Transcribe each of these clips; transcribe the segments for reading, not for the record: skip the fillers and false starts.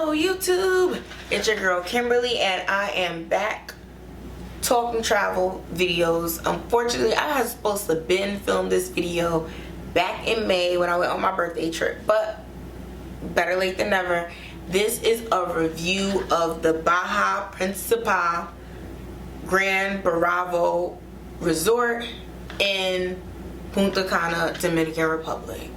Hello YouTube, it's your girl Kimberly and I am back talking travel videos. Unfortunately, I was supposed to been film this video back in May when I went on my birthday trip, but better late than never. This is a review of the Bahia Principe Grand Bavaro Resort in Punta Cana, Dominican Republic.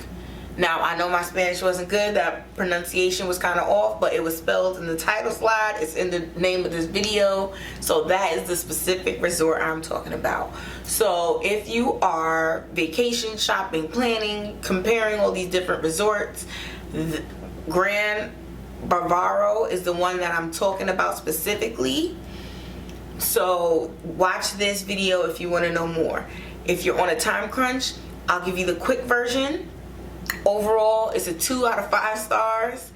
Now, I know my Spanish wasn't good, that pronunciation was kind of off, but it was spelled in the title slide. It's in the name of this video. So that is the specific resort I'm talking about. So if you are vacation, shopping, planning, comparing all these different resorts, the Grand Bavaro is the one that I'm talking about specifically. So watch this video if you want to know more. If you're on a time crunch, I'll give you the quick version. Overall, it's a 2 out of 5 stars.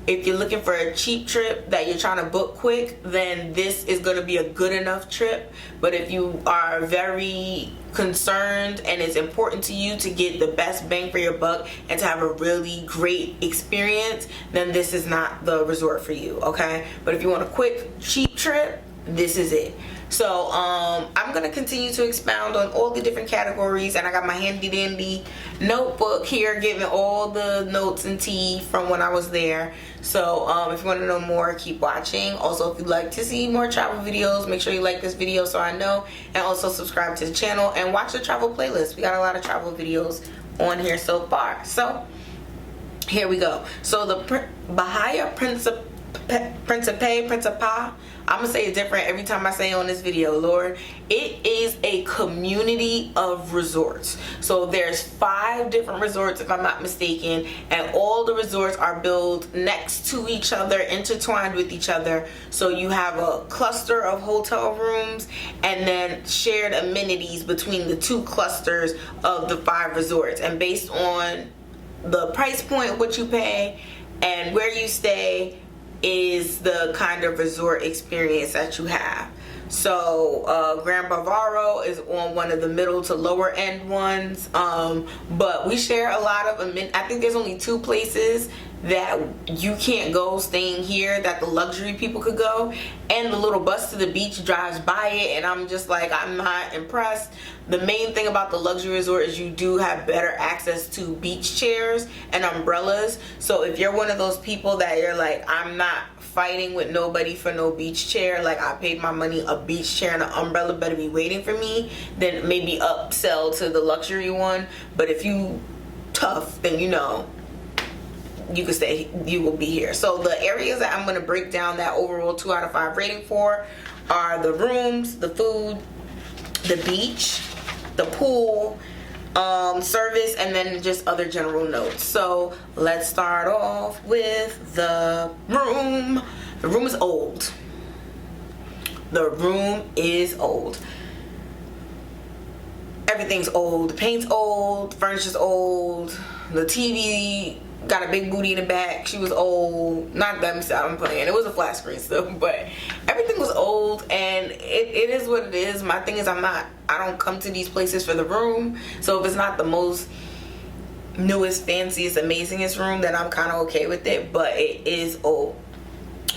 If you're looking for a cheap trip that you're trying to book quick, then this is going to be a good enough trip. But if you are very concerned and it's important to you to get the best bang for your buck and to have a really great experience, then this is not the resort for you, okay? But if you want a quick, cheap trip, this is it. So I'm gonna continue to expound on all the different categories, and I got my handy dandy notebook here giving all the notes and tea from when I was there. So if you want to know more, keep watching. Also, if you'd like to see more travel videos, make sure you like this video so I know, and also subscribe to the channel and watch the travel playlist. We got a lot of travel videos on here so far. So here we go. So the Bahia Principe, I'm gonna say it different every time I say it on this video, Lord. It is a community of resorts. So there's 5 different resorts, if I'm not mistaken, and all the resorts are built next to each other, intertwined with each other. So you have a cluster of hotel rooms and then shared amenities between the 2 clusters of the 5 resorts. And based on the price point, what you pay, and where you stay, is the kind of resort experience that you have. So Grand Bavaro is on one of the middle to lower end ones, but we share a lot of I think there's only 2 places that you can't go staying here that the luxury people could go, and the little bus to the beach drives by it, and I'm just like, I'm not impressed. The main thing about the luxury resort is you do have better access to beach chairs and umbrellas. So if you're one of those people that you're like, I'm not fighting with nobody for no beach chair, like I paid my money, a beach chair and an umbrella better be waiting for me, then maybe upsell to the luxury one. But if you tough, then you know you can stay, you will be here. So the areas that I'm going to break down that overall 2 out of 5 rating for are the rooms, the food, the beach, the pool, service, and then just other general notes. So let's start off with the room. The room is old. The room is old. Everything's old. The paint's old, the furniture's old, the TV got a big booty in the back. She was old. Not that I'm playing. It was a flat screen still, but everything was old, and it is what it is. My thing is, I don't come to these places for the room. So if it's not the most newest, fanciest, amazingest room, then I'm kind of okay with it, but it is old.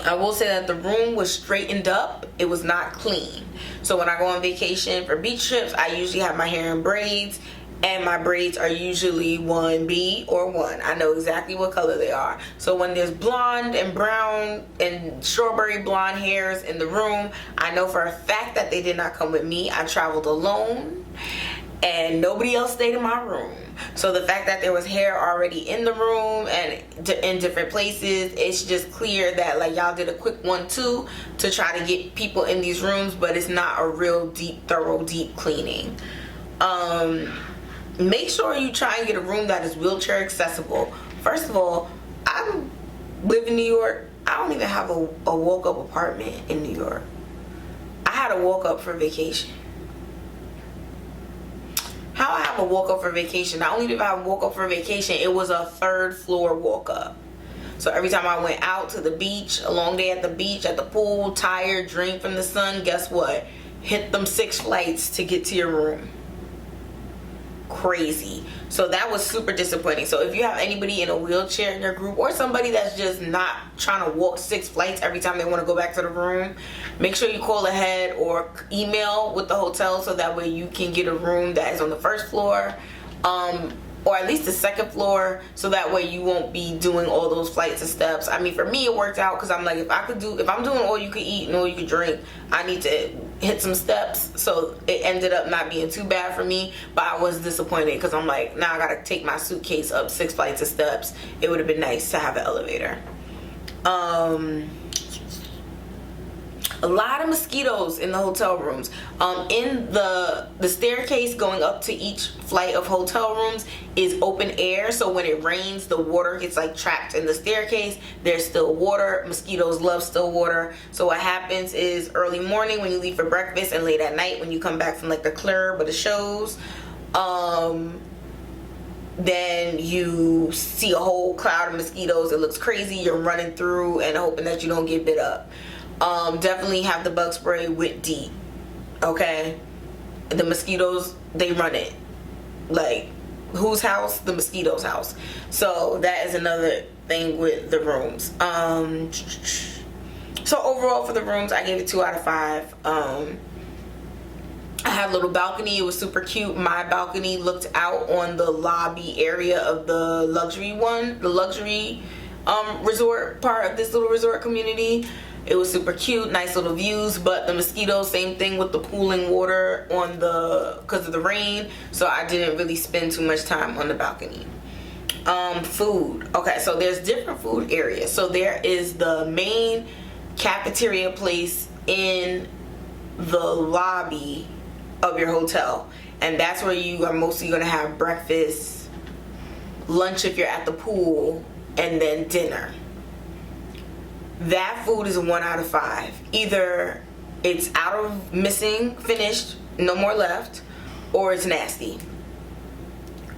I will say that the room was straightened up. It was not clean. So when I go on vacation for beach trips, I usually have my hair in braids, and my braids are usually 1B or 1. I know exactly what color they are. So when there's blonde and brown and strawberry blonde hairs in the room, I know for a fact that they did not come with me. I traveled alone and nobody else stayed in my room. So the fact that there was hair already in the room and in different places, it's just clear that like y'all did a quick 1-2 to try to get people in these rooms, but it's not a real deep, thorough, deep cleaning. Make sure you try and get a room that is wheelchair accessible. First of all, I live in New York. I don't even have a walk-up apartment in New York. I had a walk-up for vacation. How I have a walk-up for vacation? Not only did I have a walk-up for vacation, it was a 3rd floor walk-up. So every time I went out to the beach, a long day at the beach, at the pool, tired, drained from the sun, guess what? Hit them 6 flights to get to your room. Crazy. So that was super disappointing. So if you have anybody in a wheelchair in your group, or somebody that's just not trying to walk 6 flights every time they want to go back to the room, make sure you call ahead or email with the hotel so that way you can get a room that is on the first floor, or at least the second floor, so that way you won't be doing all those flights of steps. I mean, for me, it worked out because I'm like, if I'm doing all you can eat and all you can drink, I need to hit some steps. So it ended up not being too bad for me, but I was disappointed because I'm like, now I gotta take my suitcase up 6 flights of steps. It would have been nice to have an elevator. A lot of mosquitoes in the hotel rooms. In the staircase going up to each flight of hotel rooms is open air, so when it rains, the water gets like trapped in the staircase. There's still water. Mosquitoes love still water. So what happens is early morning when you leave for breakfast and late at night when you come back from like the club or the shows, then you see a whole cloud of mosquitoes. It looks crazy. You're running through and hoping that you don't get bit up. Definitely have the bug spray with DEET. Okay, the mosquitoes, they run it. Like, whose house? The mosquito's house. So that is another thing with the rooms. So overall for the rooms, I gave it 2 out of 5. I had a little balcony. It was super cute. My balcony looked out on the lobby area of the luxury resort part of this little resort community. It was super cute, nice little views, but the mosquitoes, same thing with the pooling water on because of the rain, so I didn't really spend too much time on the balcony. Food. Okay, so there's different food areas. So there is the main cafeteria place in the lobby of your hotel, and that's where you are mostly going to have breakfast, lunch if you're at the pool, and then dinner. That food is a 1 out of 5. Either it's out of finished, no more left, or it's nasty.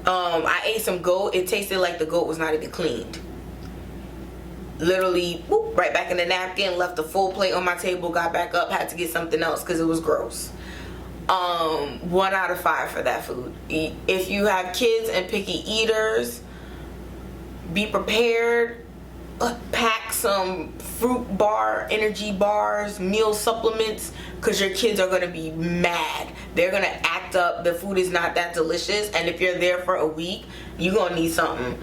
I ate some goat. It tasted like the goat was not even cleaned. Literally, whoop, right back in the napkin, left a full plate on my table, got back up, had to get something else because it was gross. 1 out of 5 for that food. If you have kids and picky eaters, be prepared. Pack some fruit bar, energy bars, meal supplements, because your kids are going to be mad. They're going to act up. The food is not that delicious, and if you're there for a week, you're going to need something.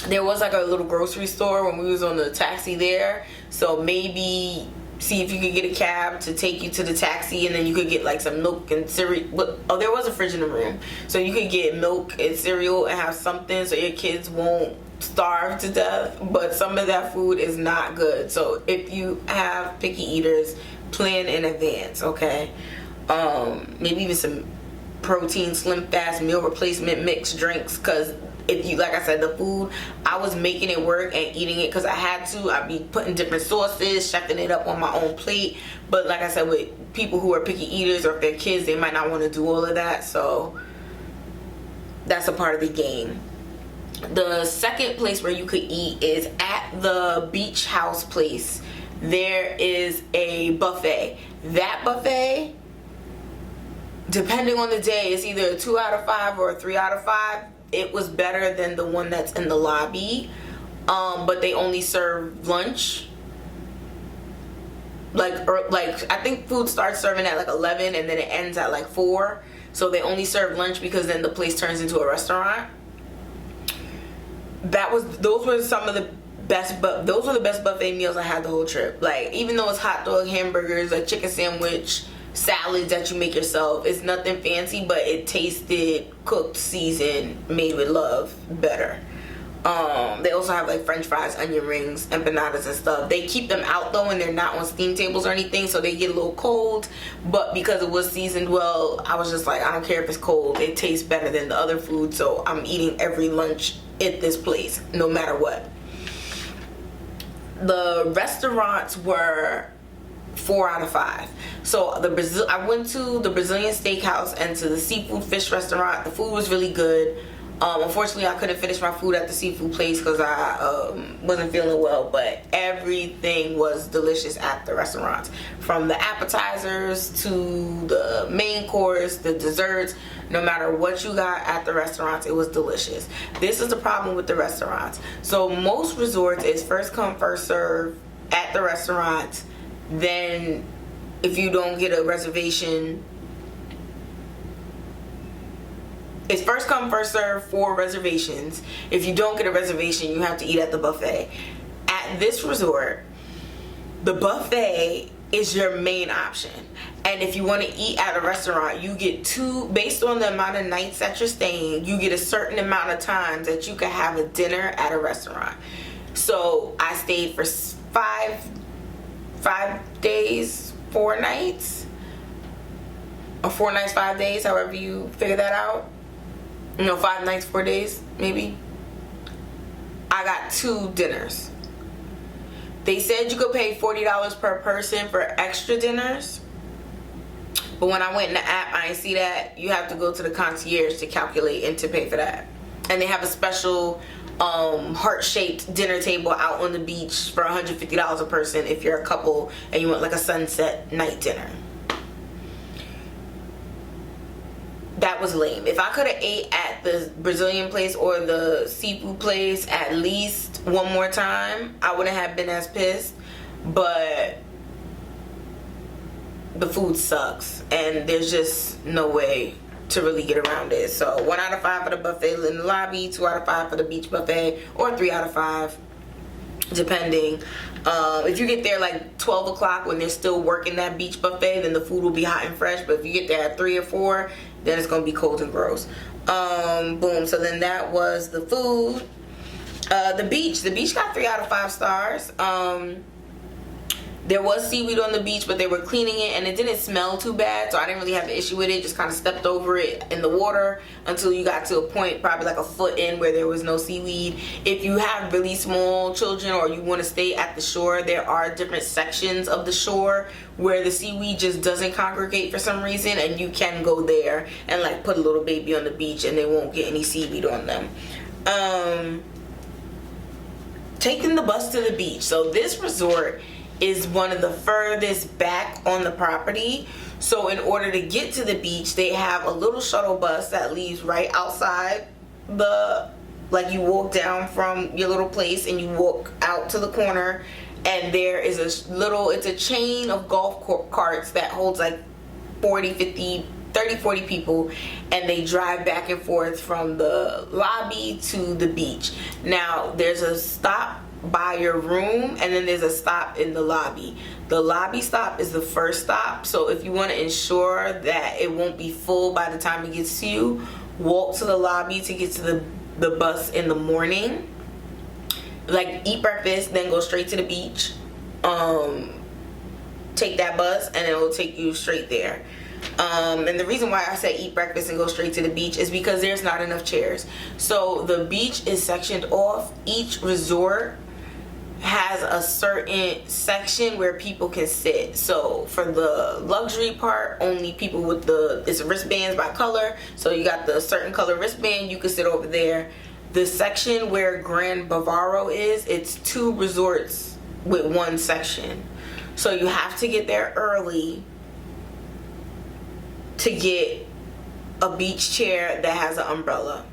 There was like a little grocery store when we was on the taxi there, so maybe see if you could get a cab to take you to the taxi, and then you could get like some milk and cereal. Oh, there was a fridge in the room, so you could get milk and cereal and have something so your kids won't starve to death. But some of that food is not good, so if you have picky eaters, plan in advance. Okay, maybe even some protein slim fast meal replacement mixed drinks, because if you, like I said, the food, I was making it work and eating it because I had to. I'd be putting different sauces, chefing it up on my own plate. But like I said, with people who are picky eaters or if they're kids, they might not want to do all of that. So that's a part of the game. The second place where you could eat is at the beach house place. There is a buffet. That buffet, depending on the day, is either a 2 out of 5 or a 3 out of 5. It was better than the one that's in the lobby, but they only serve lunch. Like I think food starts serving at like 11 and then it ends at like 4. So they only serve lunch because then the place turns into a restaurant. Those were the best buffet meals I had the whole trip. Like, even though it's hot dog, hamburgers, a chicken sandwich, salads that you make yourself, it's nothing fancy, but it tasted cooked, seasoned, made with love better. They also have like french fries, onion rings, empanadas and stuff. They keep them out though, and they're not on steam tables or anything, so they get a little cold. But because it was seasoned well, I was just like, I don't care if it's cold, it tastes better than the other food. So I'm eating every lunch at this place no matter what. The restaurants were 4 out of 5. So I went to the Brazilian steakhouse and to the seafood fish restaurant. The food was really good. Unfortunately, I couldn't finish my food at the seafood place because I wasn't feeling well, but everything was delicious at the restaurants. From the appetizers to the main course, the desserts, no matter what you got at the restaurants, it was delicious. This is the problem with the restaurants. So most resorts is first come, first serve at the restaurants. Then if you don't get a reservation, it's first come, first serve for reservations. If you don't get a reservation, you have to eat at the buffet. At this resort, the buffet is your main option. And if you want to eat at a restaurant, you get two, based on the amount of nights that you're staying, you get a certain amount of times that you can have a dinner at a restaurant. So I stayed for five days, 4 nights. Or 4 nights, 5 days, however you figure that out. 5 nights, 4 days, maybe. I got 2 dinners. They said you could pay $40 per person for extra dinners. But when I went in the app, I didn't see that. You have to go to the concierge to calculate and to pay for that. And they have a special heart-shaped dinner table out on the beach for $150 a person if you're a couple and you want like a sunset night dinner. That was lame. If I could have ate at the Brazilian place or the seafood place at least one more time, I wouldn't have been as pissed. But the food sucks and there's just no way to really get around it. So 1 out of 5 for the buffet in the lobby, 2 out of 5 for the beach buffet, or 3 out of 5 depending. If you get there like 12 o'clock when they're still working that beach buffet, then the food will be hot and fresh. But if you get there at 3 or 4, then it's gonna be cold and gross. Boom. So then that was the food. The beach got 3 out of 5 stars. There was seaweed on the beach, but they were cleaning it and it didn't smell too bad, so I didn't really have an issue with it. Just kind of stepped over it in the water until you got to a point probably like a foot in where there was no seaweed. If you have really small children or you want to stay at the shore, there are different sections of the shore where the seaweed just doesn't congregate for some reason, and you can go there and like put a little baby on the beach and they won't get any seaweed on them. Taking the bus to the beach. So this resort is one of the furthest back on the property. So in order to get to the beach, they have a little shuttle bus that leaves right outside the, like you walk down from your little place and you walk out to the corner, and there is a little, it's a chain of golf carts that holds like 40 people, and they drive back and forth from the lobby to the beach. Now there's a stop by your room and then there's a stop in the lobby. The lobby stop is the first stop, so if you want to ensure that it won't be full by the time it gets to you, walk to the lobby to get to the bus in the morning. Like eat breakfast, then go straight to the beach, take that bus and it will take you straight there. And the reason why I say eat breakfast and go straight to the beach is because there's not enough chairs. So the beach is sectioned off. Each resort has a certain section where people can sit. So for the luxury part, only people with it's wristbands by color. So you got the certain color wristband, you can sit over there. The section where Grand Bavaro is, it's 2 resorts with 1 section. So you have to get there early to get a beach chair that has an umbrella.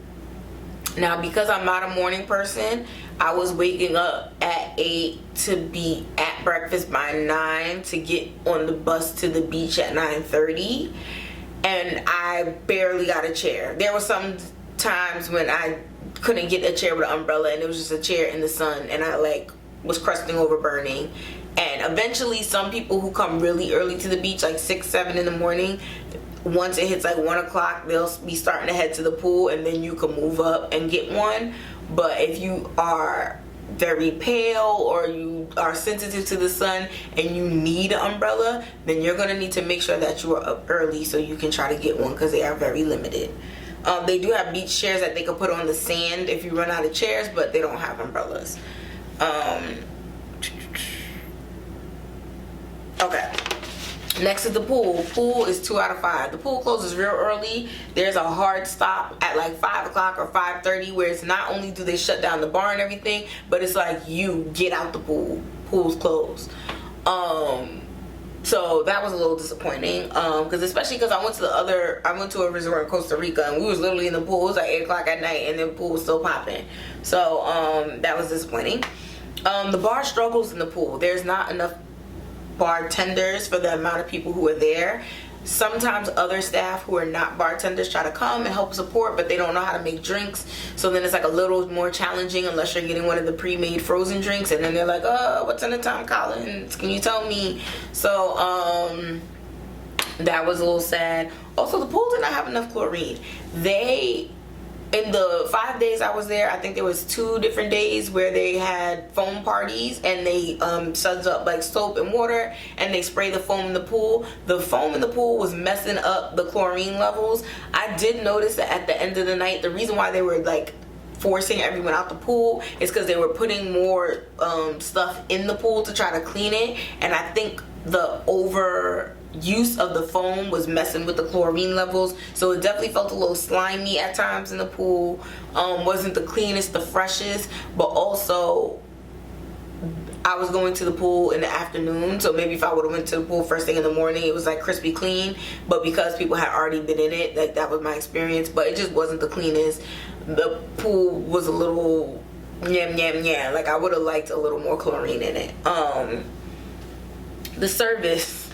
Now because I'm not a morning person, I was waking up at 8 to be at breakfast by 9 to get on the bus to the beach at 9:30, and I barely got a chair. There were some times when I couldn't get a chair with an umbrella and it was just a chair in the sun and I like was crusting over burning. And eventually some people who come really early to the beach, like 6, 7 in the morning, once it hits like 1 o'clock, they'll be starting to head to the pool and then you can move up and get one. But if you are very pale or you are sensitive to the sun and you need an umbrella, then you're going to need to make sure that you are up early so you can try to get one, because they are very limited. They do have beach chairs that they can put on the sand if you run out of chairs, but they don't have umbrellas. Okay. Next is the pool. Pool is 2 out of 5. The pool closes real early. There's a hard stop at like 5 o'clock or 5:30, where it's not only do they shut down the bar and everything, but it's like you get out the pool. Pool's closed. So that was a little disappointing, because especially because I went to a resort in Costa Rica, and we was literally in the pool. It was like 8 o'clock at night, and the pool was still popping. So that was disappointing. The bar struggles in the pool. There's not enough bartenders for the amount of people who are there. Sometimes other staff who are not bartenders try to come and help support, but they don't know how to make drinks. So then it's like a little more challenging unless you're getting one of the pre-made frozen drinks, and then they're like, oh, what's in the Tom Collins? Can you tell me? So that was a little sad. Also, the pool did not have enough chlorine. In the 5 days I was there, I think there was 2 different days where they had foam parties, and they suds up like soap and water, and they spray the foam in the pool. The foam in the pool was messing up the chlorine levels. I did notice that at the end of the night, the reason why they were like forcing everyone out the pool is because they were putting more stuff in the pool to try to clean it, and I think the overuse of the foam was messing with the chlorine levels, so it definitely felt a little slimy at times in the pool. Wasn't the cleanest, the freshest, but also I was going to the pool in the afternoon, so maybe if I would have went to the pool first thing in the morning, it was like crispy clean, but because people had already been in it, like that was my experience, but it just wasn't the cleanest. The pool was a little yam, like I would have liked a little more chlorine in it. The service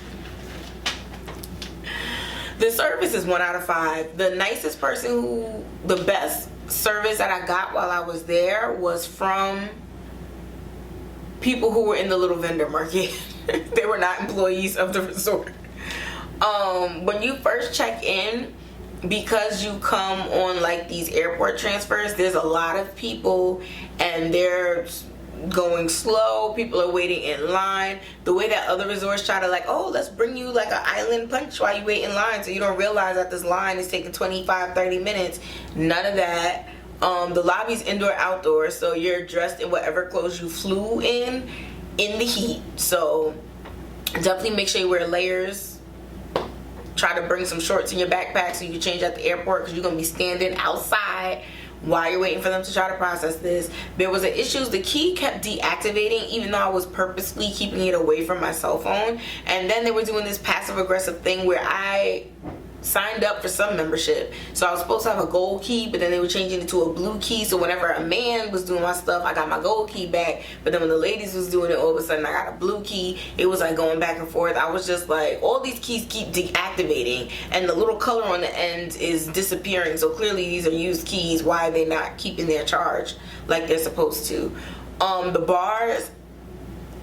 is 1 out of 5. The nicest person the best service that I got while I was there was from people who were in the little vendor market. They were not employees of the resort. When you first check in, because you come on like these airport transfers, there's a lot of people and they're going slow. People are waiting in line. The way that other resorts try to like, oh, let's bring you like an island punch while you wait in line, so you don't realize that this line is taking 25-30 minutes. None of that. The lobby's indoor outdoor, so you're dressed in whatever clothes you flew in the heat. So definitely make sure you wear layers. Try to bring some shorts in your backpack so you can change at the airport, because you're gonna be standing outside while you're waiting for them to try to process this. There was an issue. The key kept deactivating even though I was purposely keeping it away from my cell phone. And then they were doing this passive aggressive thing where I signed up for some membership, so I was supposed to have a gold key, but then they were changing it to a blue key, so whenever a man was doing my stuff, I got my gold key back, but then when the ladies was doing it, all of a sudden I got a blue key. It was like going back and forth. I was just like, all these keys keep deactivating and the little color on the end is disappearing, so clearly these are used keys. Why are they not keeping their charge like they're supposed to? The bars,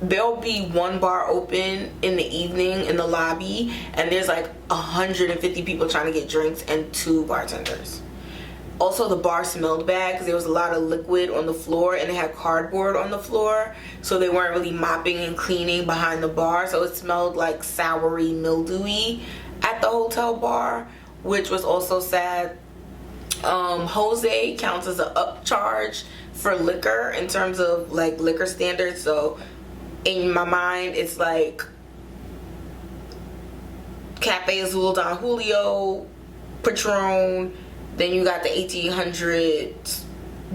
there'll be one bar open in the evening in the lobby, and there's like 150 people trying to get drinks and 2 bartenders. Also, the bar smelled bad because there was a lot of liquid on the floor and they had cardboard on the floor, so they weren't really mopping and cleaning behind the bar, so it smelled like soury, mildewy at the hotel bar, which was also sad. Jose counts as an upcharge for liquor in terms of like liquor standards, so in my mind it's like Cafe Azul, Don Julio, Patron, then you got the 1800s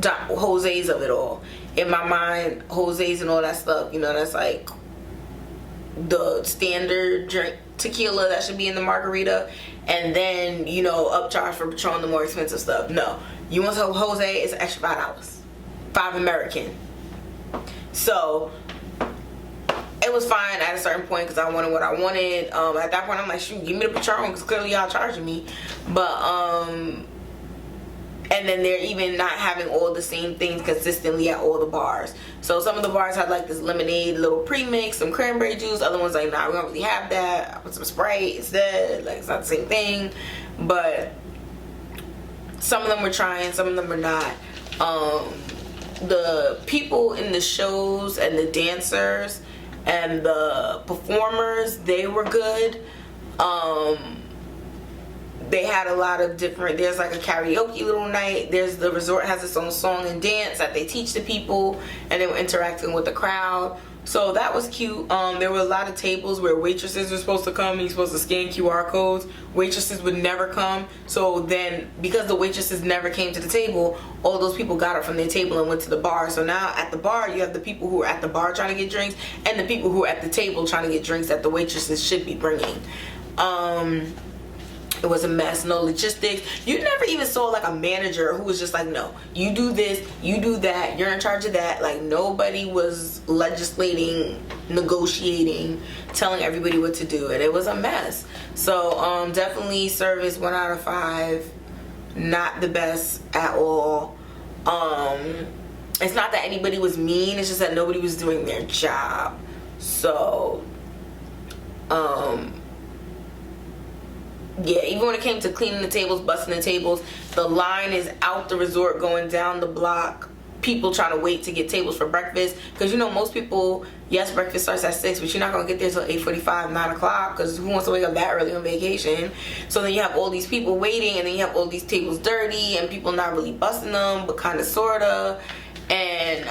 Jose's of it all. In my mind, Jose's and all that stuff, you know, that's like the standard drink tequila that should be in the margarita, and then, you know, upcharge for Patron, the more expensive stuff. No, you want some Jose, it's an extra $5 American. So it was fine at a certain point because I wanted what I wanted. At that point I'm like, shoot, give me the Patron because clearly y'all charging me. But and then they're even not having all the same things consistently at all the bars. So some of the bars had like this lemonade little premix, some cranberry juice. Other ones like, nah, we don't really have that. I put some Sprite instead. Like, it's not the same thing. But some of them were trying, some of them were not. The people in the shows and the dancers and the performers, they were good. They had a lot of different, there's like a karaoke little night, there's the resort has its own song and dance that they teach the people, and they were interacting with the crowd. So that was cute. There were a lot of tables where waitresses were supposed to come and you're supposed to scan QR codes. Waitresses would never come. So then, because the waitresses never came to the table, all those people got up from their table and went to the bar. So now at the bar, you have the people who are at the bar trying to get drinks and the people who are at the table trying to get drinks that the waitresses should be bringing. It was a mess. No logistics. You never even saw like a manager who was just like, no, you do this, you do that, you're in charge of that. Like, nobody was legislating, negotiating, telling everybody what to do, and it was a mess. So definitely service 1 out of 5. Not the best at all. It's not that anybody was mean, it's just that nobody was doing their job. So yeah, even when it came to cleaning the tables, busting the tables, the line is out the resort going down the block. People trying to wait to get tables for breakfast. Because, you know, most people, yes, breakfast starts at 6, but you're not going to get there until 8:45, 9 o'clock. Because who wants to wake up that early on vacation? So then you have all these people waiting, and then you have all these tables dirty, and people not really busting them, but kind of, sort of. And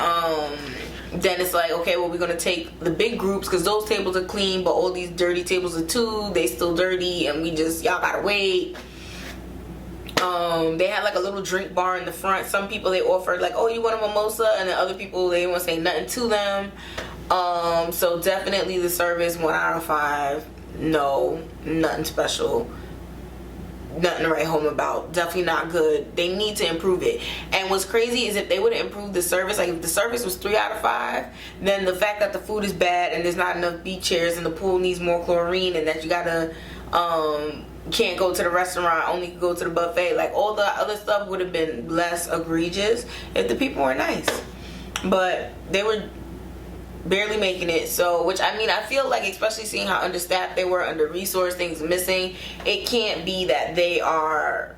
then it's like, okay, well, we're gonna take the big groups because those tables are clean, but all these dirty tables are too, they still dirty, and y'all gotta wait. They had like a little drink bar in the front. Some people, they offered like, oh, you want a mimosa, and then other people, they didn't want to say nothing to them. So definitely the service 1 out of 5. No, nothing special, nothing to write home about. Definitely not good. They need to improve it. And what's crazy is if they would have improved the service, like if the service was 3 out of 5, then the fact that the food is bad and there's not enough beach chairs and the pool needs more chlorine and that you gotta can't go to the restaurant, only go to the buffet, like all the other stuff would have been less egregious if the people were nice. But they were barely making it. So, which, I mean, I feel like, especially seeing how understaffed they were, under-resourced, things missing, it can't be that they are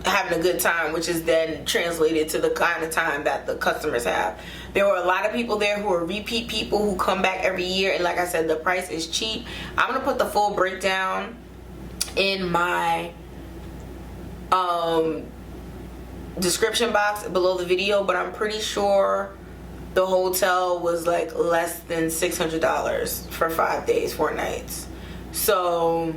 having a good time, which is then translated to the kind of time that the customers have. There were a lot of people there who are repeat people who come back every year, and like I said, the price is cheap. I'm gonna put the full breakdown in my description box below the video, but I'm pretty sure the hotel was like less than $600 for 5 days, 4 nights. So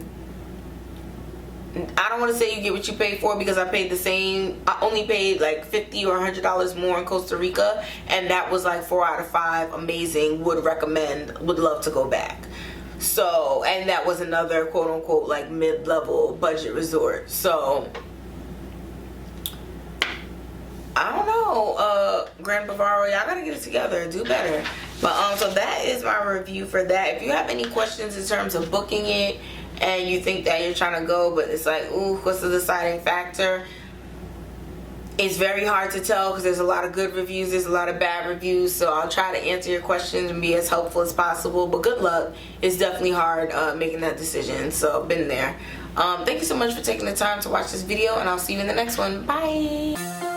I don't want to say you get what you pay for, because I paid the same. I only paid like $50 or $100 more in Costa Rica, and that was like 4 out of 5. Amazing. Would recommend. Would love to go back. So, and that was another quote unquote like mid-level budget resort. So I don't know, Grand Bavaro, y'all gotta get it together, do better. But so that is my review for that. If you have any questions in terms of booking it and you think that you're trying to go, but it's like, ooh, what's the deciding factor? It's very hard to tell because there's a lot of good reviews, there's a lot of bad reviews, so I'll try to answer your questions and be as helpful as possible, but good luck. It's definitely hard making that decision, so been there. Thank you so much for taking the time to watch this video, and I'll see you in the next one. Bye!